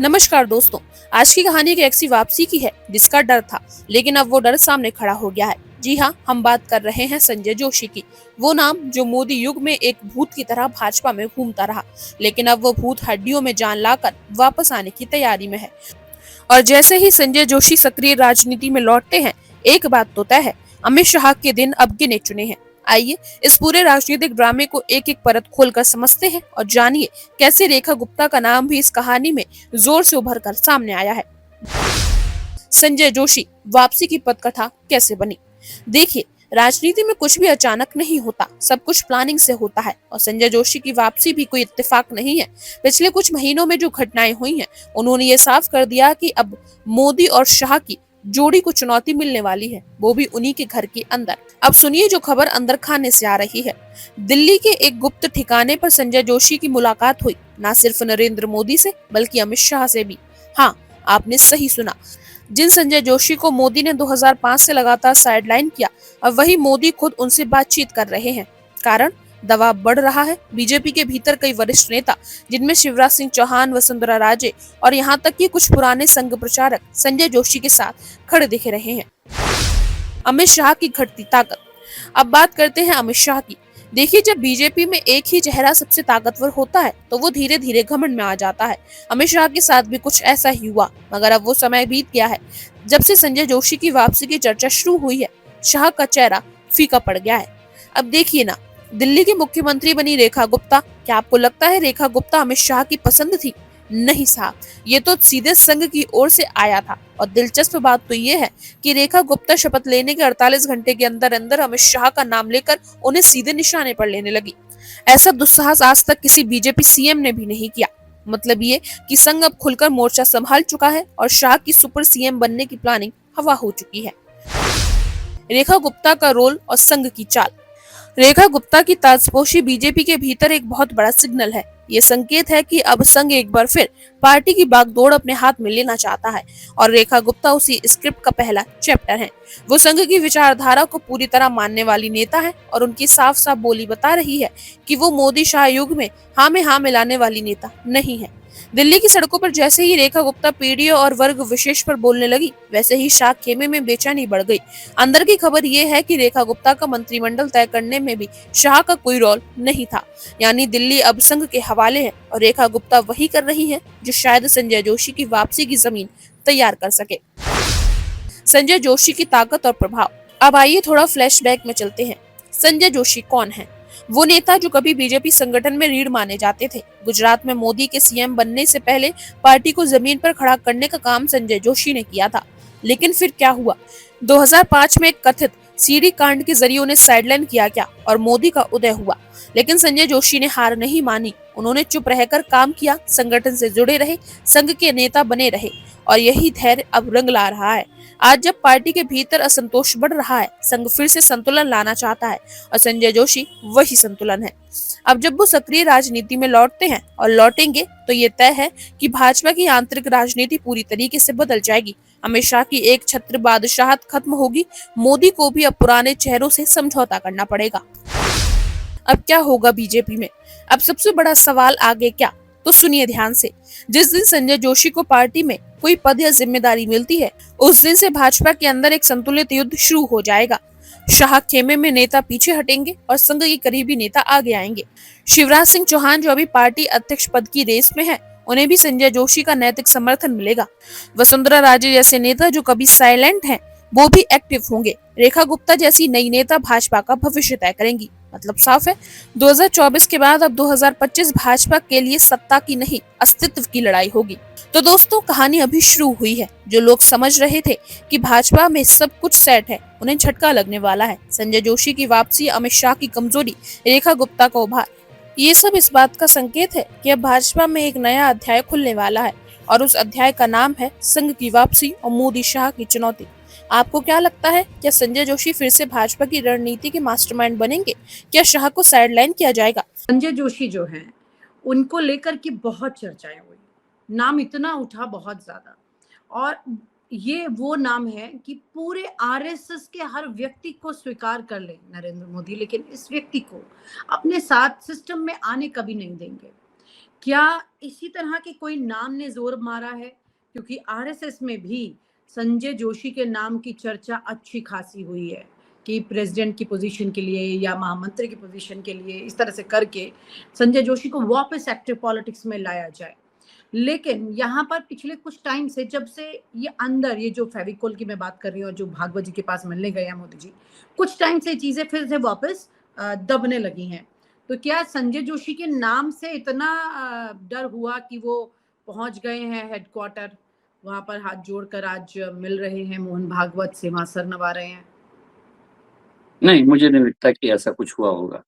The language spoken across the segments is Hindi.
नमस्कार दोस्तों। आज की कहानी एक ऐसी वापसी की है जिसका डर था, लेकिन अब वो डर सामने खड़ा हो गया है। जी हाँ, हम बात कर रहे हैं संजय जोशी की। वो नाम जो मोदी युग में एक भूत की तरह भाजपा में घूमता रहा, लेकिन अब वो भूत हड्डियों में जान लाकर वापस आने की तैयारी में है। और जैसे ही संजय जोशी सक्रिय राजनीति में लौटते हैं, एक बात तो तय है, अमित शाह के दिन अब गिने चुने हैं। आइए इस पूरे राजनीतिक ड्रामे को एक एक परत खोलकर समझते हैं और जानिए कैसे रेखा गुप्ता का नाम भी इस कहानी में जोर से उभर कर सामने आया है। संजय जोशी वापसी की पटकथा कैसे बनी? देखिए, राजनीति में कुछ भी अचानक नहीं होता, सब कुछ प्लानिंग से होता है। और संजय जोशी की वापसी भी कोई इत्तेफाक नहीं है। पिछले कुछ महीनों में जो घटनाएं हुई हैं, उन्होंने ये साफ कर दिया कि अब मोदी और शाह की जोड़ी को चुनौती मिलने वाली है, वो भी उन्हीं के घर के अंदर। अब सुनिए जो खबर अंदर खाने से आ रही है। दिल्ली के एक गुप्त ठिकाने पर संजय जोशी की मुलाकात हुई, न सिर्फ नरेंद्र मोदी से बल्कि अमित शाह से भी। हाँ, आपने सही सुना। जिन संजय जोशी को मोदी ने 2005 से लगातार साइडलाइन किया, अब वही मोदी खुद उनसे बातचीत कर रहे हैं। कारण, दबाव बढ़ रहा है। बीजेपी के भीतर कई वरिष्ठ नेता, जिनमें शिवराज सिंह चौहान, वसुंधरा राजे और यहाँ तक कि कुछ पुराने संघ प्रचारक संजय जोशी के साथ खड़े दिख रहे हैं। अमित शाह की घटती ताकत। अब बात करते हैं अमित शाह की। देखिए, जब बीजेपी में एक ही चेहरा सबसे ताकतवर होता है तो वो धीरे धीरे घमंड में आ जाता है। अमित शाह के साथ भी कुछ ऐसा ही हुआ, मगर अब वो समय बीत गया है। जब से संजय जोशी की वापसी की चर्चा शुरू हुई है, शाह का चेहरा फीका पड़ गया है। अब देखिए ना, दिल्ली की मुख्यमंत्री बनी रेखा गुप्ता। क्या आपको लगता है रेखा गुप्ता अमित शाह की पसंद थी? नहीं साहब, ये तो सीधे संघ की ओर से आया था। और दिलचस्प बात तो ये है कि रेखा गुप्ता शपथ लेने के 48 घंटे के अंदर अंदर अमित शाह का नाम लेकर उन्हें सीधे निशाने पर लेने लगी। ऐसा दुस्साहस आज तक किसी बीजेपी सीएम ने भी नहीं किया। मतलब ये कि संघ अब खुलकर मोर्चा संभाल चुका है और शाह की सुपर सीएम बनने की प्लानिंग हवा हो चुकी है। रेखा गुप्ता का रोल और संघ की चाल। रेखा गुप्ता की ताजपोशी बीजेपी के भीतर एक बहुत बड़ा सिग्नल है। ये संकेत है कि अब संघ एक बार फिर पार्टी की बागडोर अपने हाथ में लेना चाहता है और रेखा गुप्ता उसी स्क्रिप्ट का पहला चैप्टर है। वो संघ की विचारधारा को पूरी तरह मानने वाली नेता है और उनकी साफ साफ बोली बता रही है कि वो मोदी शाह युग में हाँ में हाँ मिलाने वाली नेता नहीं है। दिल्ली की सड़कों पर जैसे ही रेखा गुप्ता पीढ़ी और वर्ग विशेष पर बोलने लगी, वैसे ही शाह खेमे में बेचैनी बढ़ गई। अंदर की खबर ये है कि रेखा गुप्ता का मंत्रिमंडल तय करने में भी शाह का कोई रोल नहीं था। यानी दिल्ली अब संघ के हवाले है और रेखा गुप्ता वही कर रही है जो शायद संजय जोशी की वापसी की जमीन तैयार कर सके। संजय जोशी की ताकत और प्रभाव। अब आइए थोड़ा फ्लैशबैक में चलते हैं। संजय जोशी कौन है? वो नेता जो कभी बीजेपी संगठन में रीढ़ माने जाते थे। गुजरात में मोदी के सीएम बनने से पहले पार्टी को जमीन पर खड़ा करने का काम संजय जोशी ने किया था। लेकिन फिर क्या हुआ? 2005 में एक कथित सीडी कांड के जरिए उन्हें साइडलाइन किया गया और मोदी का उदय हुआ। लेकिन संजय जोशी ने हार नहीं मानी। उन्होंने चुप रहकर काम किया, संगठन से जुड़े रहे, संघ के नेता बने रहे और यही धैर्य अब रंग ला रहा है। आज जब पार्टी के भीतर असंतोष बढ़ रहा है, संघ फिर से संतुलन लाना चाहता है और संजय जोशी वही संतुलन है। अब जब वो सक्रिय राजनीति में लौटते हैं और लौटेंगे तो ये तय है कि भाजपा की आंतरिक राजनीति पूरी तरीके से बदल जाएगी। अमित शाह की एक छत्र बादशाहत खत्म होगी। मोदी को भी अब पुराने चेहरों से समझौता करना पड़ेगा। अब क्या होगा बीजेपी में? अब सबसे बड़ा सवाल आगे क्या? तो सुनिए ध्यान से। जिस दिन संजय जोशी को पार्टी में कोई पद या जिम्मेदारी मिलती है, उस दिन से भाजपा के अंदर एक संतुलित युद्ध शुरू हो जाएगा। शाह खेमे में नेता पीछे हटेंगे और संघ के करीबी नेता आगे आएंगे। शिवराज सिंह चौहान जो अभी पार्टी अध्यक्ष पद की रेस में है, उन्हें भी संजय जोशी का नैतिक समर्थन मिलेगा। वसुंधरा राजे जैसे नेता जो कभी साइलेंट हैं, वो भी एक्टिव होंगे। रेखा गुप्ता जैसी नई नेता भाजपा का भविष्य तय करेंगी। मतलब साफ है, 2024 के बाद अब 2025 भाजपा के लिए सत्ता की नहीं, अस्तित्व की लड़ाई होगी। तो दोस्तों, कहानी अभी शुरू हुई है। जो लोग समझ रहे थे कि भाजपा में सब कुछ सेट है, उन्हें झटका लगने वाला है। संजय जोशी की वापसी, अमित शाह की कमजोरी, रेखा गुप्ता का उभार, ये सब इस बात का संकेत है कि अब भाजपा में एक नया अध्याय खुलने वाला है और उस अध्याय का नाम है संघ की वापसी और मोदी शाह की चुनौती। आपको क्या लगता है, क्या संजय जोशी फिर से भाजपा की रणनीति के मास्टरमाइंड बनेंगे? क्या शाह को साइडलाइन किया जाएगा? संजय जोशी जो हैं, उनको लेकर के बहुत चर्चाएं हुई, नाम इतना उठा बहुत ज्यादा। और ये वो नाम है कि पूरे आरएसएस के हर व्यक्ति को स्वीकार कर ले नरेंद्र मोदी, लेकिन इस व्यक्ति को अपने साथ सिस्टम में आने कभी नहीं देंगे। क्या इसी तरह के कोई नाम ने जोर मारा है? क्योंकि आरएसएस में भी संजय जोशी के नाम की चर्चा अच्छी खासी हुई है कि प्रेसिडेंट की पोजीशन के लिए या महामंत्री की पोजीशन के लिए इस तरह से करके संजय जोशी को वापस एक्टिव पॉलिटिक्स में लाया जाए। लेकिन यहाँ पर पिछले कुछ टाइम से जब से ये अंदर ये जो फेविकोल की मैं बात कर रही हूँ, जो भागवत जी के पास मिलने गए हैं मोदी जी, कुछ टाइम से चीजें फिर से वापस दबने लगी हैं। तो क्या संजय जोशी के नाम से इतना डर हुआ कि वो पहुंच गए हैं हेडक्वार्टर, वहां पर हाथ जोड़कर आज मिल रहे हैं मोहन भागवत से, वहां सर नवा रहे हैं? नहीं, मुझे नहीं लगता कि ऐसा कुछ हुआ होगा।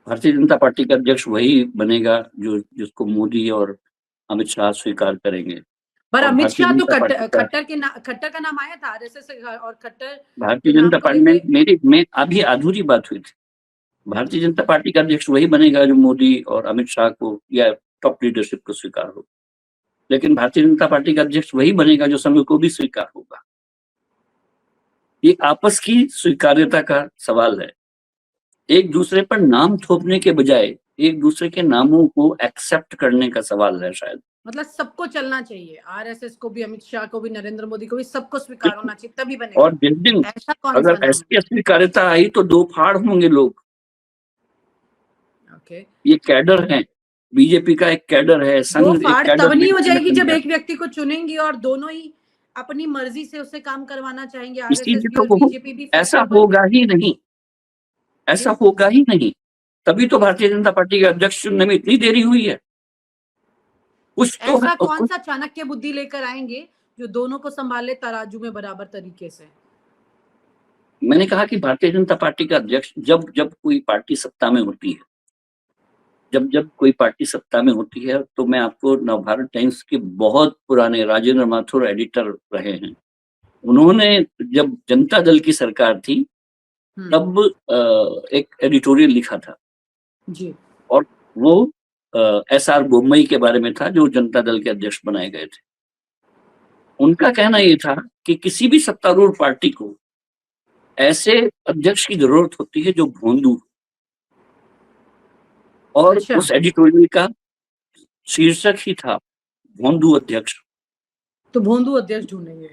भारतीय जनता पार्टी का अध्यक्ष वही बनेगा जो जिसको मोदी और अमित शाह स्वीकार करेंगे। पर और अमित भारतीय शाह तो जनता पार्टी का खट्टर का नाम आया था आरएसएस और खट्टर भारतीय के नाम जनता को पार्टी में लेके में अभी अधूरी बात हुई थी। भारतीय जनता पार्टी का अध्यक्ष वही बनेगा जो मोदी और अमित शाह को या टॉप लीडरशिप को स्वीकार हो। लेकिन भारतीय जनता पार्टी का अध्यक्ष वही बनेगा जो संघ को भी स्वीकार होगा। ये आपस की स्वीकार्यता का सवाल है। एक दूसरे पर नाम थोपने के बजाय एक दूसरे के नामों को एक्सेप्ट करने का सवाल है शायद। मतलब सबको चलना चाहिए, आरएसएस को भी, अमित शाह को भी, नरेंद्र मोदी को भी, सबको स्वीकार होना चाहिए तभी बनेगा। और जिस दिन ऐसा कौन सा अगर नाम? ऐसी स्वीकार्यता आई तो दो फाड़ होंगे लोग। ओके, ये कैडर है, बीजेपी का एक कैडर है, दो संघ एक फाड़ कैडर तब नहीं हो जाएगी संगठन जब है। एक व्यक्ति को चुनेंगी और दोनों ही अपनी मर्जी से उससे काम करवाना चाहेंगे, आरएसएस इसीलिए भी तो और वो बीजेपी भी ऐसा फैक्टर बन होगा ही नहीं, ऐसा क्यों? होगा ही नहीं। तभी तो भारतीय जनता पार्टी के अध्यक्ष चुनने में इतनी देरी हुई है। कुछ तो है ऐसा और कौन कुछ। सा चाणक्य बुद्धि लेकर आएंगे जो दोनों को संभाले तराजू में बराबर तरीके से? मैंने कहा कि भारतीय जनता पार्टी का अध्यक्ष जब जब कोई पार्टी सत्ता में होती है, जब जब कोई पार्टी सत्ता में होती है, तो मैं आपको नवभारत टाइम्स के बहुत पुराने राजेंद्र माथुर एडिटर रहे हैं। उन्होंने जब जनता दल की सरकार थी तब एक एडिटोरियल लिखा था जी, और वो एसआर बोम्मई के बारे में था जो जनता दल के अध्यक्ष बनाए गए थे। उनका कहना ये था कि किसी भी सत्तारूढ़ पार्टी को ऐसे अध्यक्ष की जरूरत होती है जो भोंदू। और अच्छा, उस एडिटोरियल का शीर्षक ही था भोंदू अध्यक्ष। तो भोंदू अध्यक्ष ढूंढेंगे।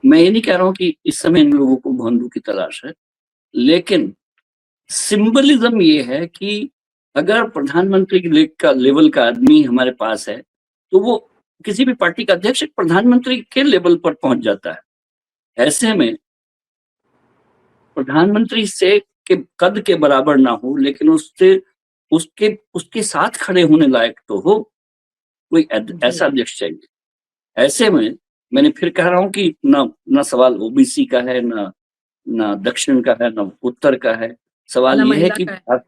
मैं ये नहीं कह रहा हूं कि इस समय इन लोगों को भोंदू की तलाश है, लेकिन सिंबलिज्म ये है कि अगर प्रधानमंत्री का लेवल का आदमी हमारे पास है तो वो किसी भी पार्टी का अध्यक्ष एक प्रधानमंत्री के लेवल पर पहुंच जाता है। ऐसे में प्रधानमंत्री से के कद के बराबर ना हो, लेकिन उससे उसके उसके साथ खड़े होने लायक तो हो, कोई जी, ऐसा अध्यक्ष चाहिए। ऐसे में मैंने फिर कह रहा हूं कि ना सवाल ओबीसी का है, ना दक्षिण का है, ना उत्तर का है। सवाल ना ये है महिला कि का है।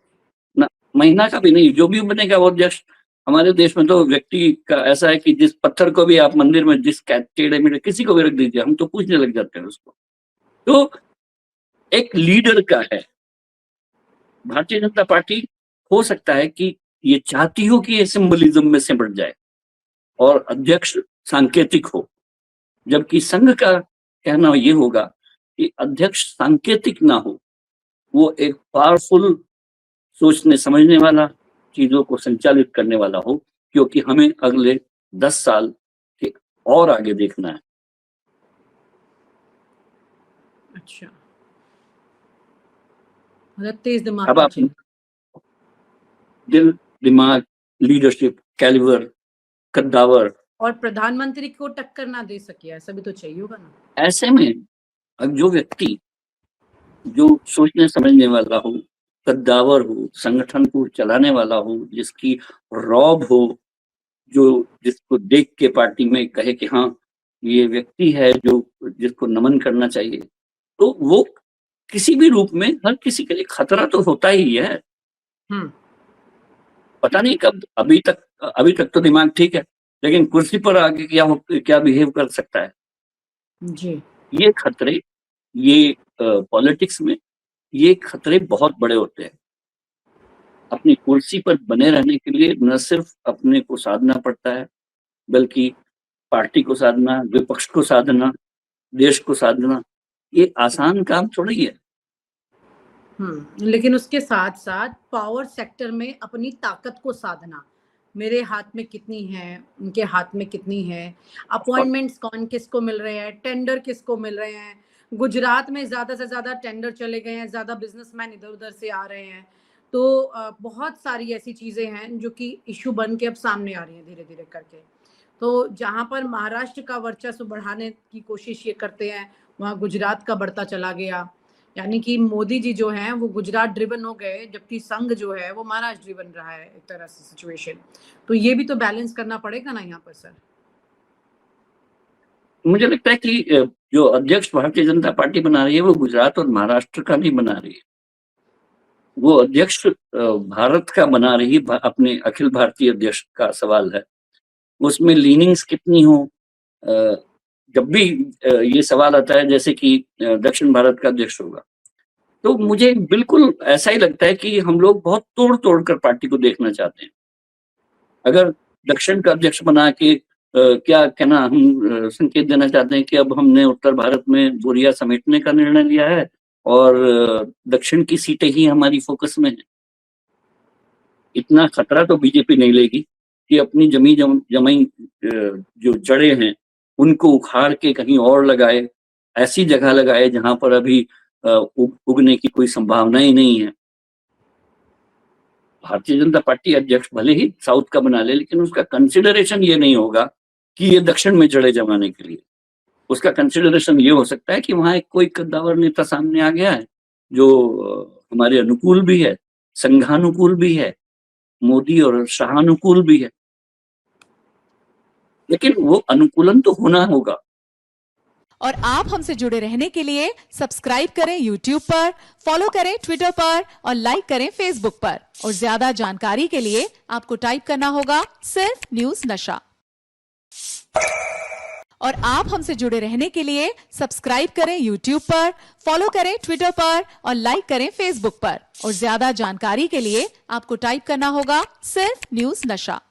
ना महीना का भी नहीं, जो भी बनेगा वो अध्यक्ष। हमारे देश में तो व्यक्ति का ऐसा है कि जिस पत्थर को भी आप मंदिर में जिस टेढ़े मेढ़े किसी को भी रख दीजिए, हम तो पूछने लग जाते हैं उसको। तो एक लीडर का है। भारतीय जनता पार्टी हो सकता है कि ये चाहती हो कि ये सिंबलिज्म में सिमट जाए और अध्यक्ष सांकेतिक हो, जबकि संघ का कहना ये होगा कि अध्यक्ष सांकेतिक ना हो, वो एक पावरफुल, सोचने समझने वाला, चीजों को संचालित करने वाला हो, क्योंकि हमें अगले 10 साल के और आगे देखना है। अच्छा, मतलब तेज दिमाग अब का आप चाहिए। दिल, दिमाग, लीडरशिप, कैलिबर, कद्दावर, और प्रधानमंत्री को टक्कर ना दे सके ऐसा भी तो चाहिए होगा ना। ऐसे में अब जो व्यक्ति जो सोचने समझने वाला हो, कद्दावर हो, संगठन को चलाने वाला हो, जिसकी रौब हो, जो जिसको देख के पार्टी में कहे कि हाँ ये व्यक्ति है जो जिसको नमन करना चाहिए, तो वो किसी भी रूप में हर किसी के लिए खतरा तो होता ही है। हम्म, पता नहीं कब, अभी तक तो दिमाग ठीक है, लेकिन कुर्सी पर आके क्या बिहेव कर सकता है। जी, ये खतरे, ये पॉलिटिक्स में ये खतरे बहुत बड़े होते हैं। अपनी कुर्सी पर बने रहने के लिए न सिर्फ अपने को साधना पड़ता है, बल्कि पार्टी को साधना, विपक्ष को साधना, देश को साधना, ये आसान काम थोड़ी है। लेकिन उसके साथ साथ पावर सेक्टर में अपनी ताकत को साधना, मेरे हाथ में कितनी है, उनके हाथ में कितनी है, अपॉइंटमेंट्स कौन किसको मिल रहे हैं, टेंडर किसको मिल रहे हैं। गुजरात में ज़्यादा से ज़्यादा टेंडर चले गए हैं, ज़्यादा बिजनेसमैन इधर-उधर से आ रहे हैं। तो बहुत सारी ऐसी चीज़ें हैं जो कि इश्यू बन के अब सामने आ रही हैं धीरे-धीरे करके। तो जहाँ पर महाराष्ट्र का वर्चस्व बढ़ाने की कोशिश ये करते हैं, वहाँ गुजरात का बढ़ता चला गया। यानी कि मोदी जी जो हैं वो गुजरात ड्रिवन हो गए, जबकि संघ जो है वो महाराष्ट्र ड्रिवन रहा है एक तरह से सिचुएशन। तो ये भी तो बैलेंस करना पड़ेगा ना यहाँ पर सर। मुझे लगता है कि जो अध्यक्ष भारतीय जनता पार्टी बना रही है वो गुजरात और महाराष्ट्र का नहीं बना रही है। वो अध्यक्ष भारत का बना रही है, अपने अखिल भारतीय अध्यक्ष का सवाल है। उसमें लीनिंग्स कितनी हो, जब भी ये सवाल आता है जैसे कि दक्षिण भारत का अध्यक्ष होगा, तो मुझे बिल्कुल ऐसा ही लगता है कि हम लोग बहुत तोड़-तोड़ कर पार्टी को देखना चाहते हैं। अगर दक्षिण का अध्यक्ष बना के क्या कहना हम संकेत देना चाहते हैं कि अब हमने उत्तर भारत में बोरिया समेटने का निर्णय लिया है और दक्षिण की सीटें ही हमारी फोकस में है। इतना खतरा तो बीजेपी नहीं लेगी कि अपनी जमाई जो जड़ें हैं उनको उखाड़ के कहीं और लगाए, ऐसी जगह लगाए जहां पर अभी उगने की कोई संभावना ही नहीं है। भारतीय जनता पार्टी अध्यक्ष भले ही साउथ का बना ले, लेकिन उसका कंसिडरेशन ये नहीं होगा कि ये दक्षिण में जड़ें जमाने के लिए। उसका कंसिडरेशन ये हो सकता है कि वहां एक कोई कद्दावर नेता सामने आ गया है जो हमारे अनुकूल भी है, संघानुकूल भी है, मोदी और शाहानुकूल भी है। लेकिन वो अनुकूलन तो होना होगा। और आप हमसे जुड़े रहने के लिए सब्सक्राइब करें YouTube पर, फॉलो करें Twitter पर और लाइक करें Facebook पर। और ज्यादा जानकारी के लिए आपको टाइप करना होगा सिर्फ न्यूज नशा। और आप हमसे जुड़े रहने के लिए सब्सक्राइब करें YouTube पर, फॉलो करें Twitter पर और लाइक करें Facebook पर। और ज्यादा जानकारी के लिए आपको टाइप करना होगा सिर्फ न्यूज नशा।